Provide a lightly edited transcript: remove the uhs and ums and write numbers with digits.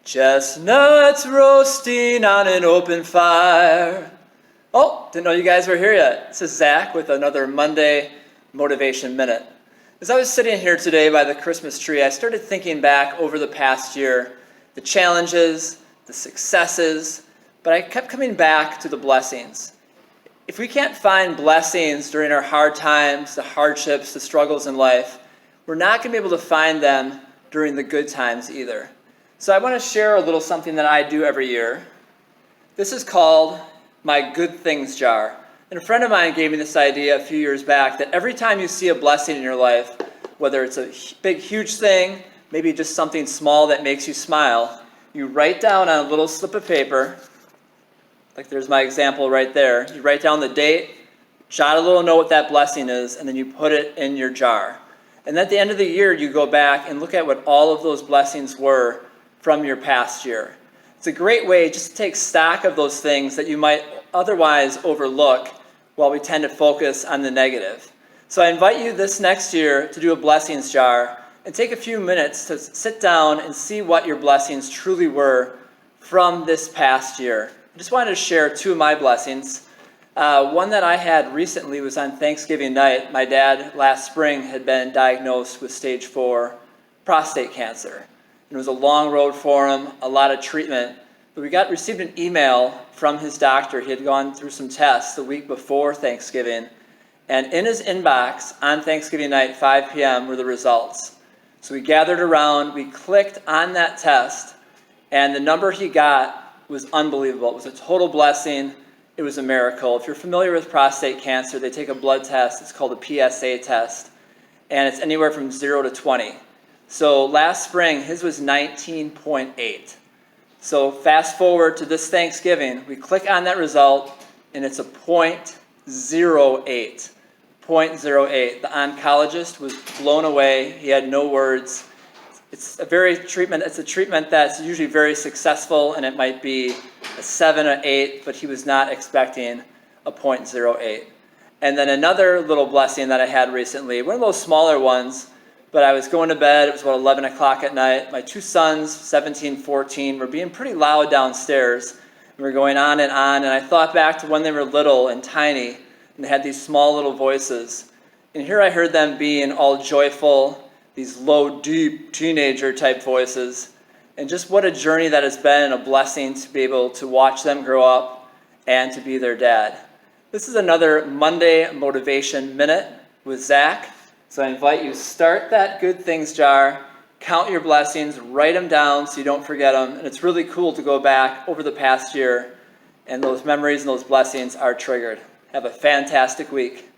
Chestnuts roasting on an open fire. Oh, didn't know you guys were here yet. This is Zach with another Monday Motivation Minute. As I was sitting here today by the Christmas tree, I started thinking back over the past year, the challenges, the successes, but I kept coming back to the blessings. If we can't find blessings during our hard times, the hardships, the struggles in life, we're not going to be able to find them during the good times either. So I want to share a little something that I do every year. This is called my good things jar. And a friend of mine gave me this idea a few years back that every time you see a blessing in your life, whether it's a big, huge thing, maybe just something small that makes you smile, you write down on a little slip of paper, like there's my example right there. You write down the date, jot a little note what that blessing is, and then you put it in your jar. And at the end of the year, you go back and look at what all of those blessings were from your past year. It's a great way just to take stock of those things that you might otherwise overlook while we tend to focus on the negative. So I invite you this next year to do a blessings jar and take a few minutes to sit down and see what your blessings truly were from this past year. I just wanted to share two of my blessings. One that I had recently was on Thanksgiving night. My dad last spring had been diagnosed with stage 4 prostate cancer. It was a long road for him, a lot of treatment. But we received an email from his doctor. He had gone through some tests the week before Thanksgiving. And in his inbox on Thanksgiving night, 5 p.m., were the results. So we gathered around, we clicked on that test, and the number he got was unbelievable. It was a total blessing. It was a miracle. If you're familiar with prostate cancer, they take a blood test. It's called a PSA test, and it's anywhere from 0 to 20. So last spring, his was 19.8. So fast forward to this Thanksgiving, we click on that result, and it's a 0.08. 0.08. The oncologist was blown away. He had no words. It's a treatment that's usually very successful, and it might be a 7 or 8, but he was not expecting a 0.08. And then another little blessing that I had recently, one of those smaller ones, but I was going to bed. It was about 11 o'clock at night. My two sons, 17, 14, were being pretty loud downstairs. We were going on, and I thought back to when they were little and tiny, and they had these small little voices. And here I heard them being all joyful, these low, deep, teenager-type voices. And just what a journey that has been, and a blessing to be able to watch them grow up and to be their dad. This is another Monday Motivation Minute with Zach. So I invite you, start that good things jar, count your blessings, write them down so you don't forget them. And it's really cool to go back over the past year, and those memories and those blessings are triggered. Have a fantastic week.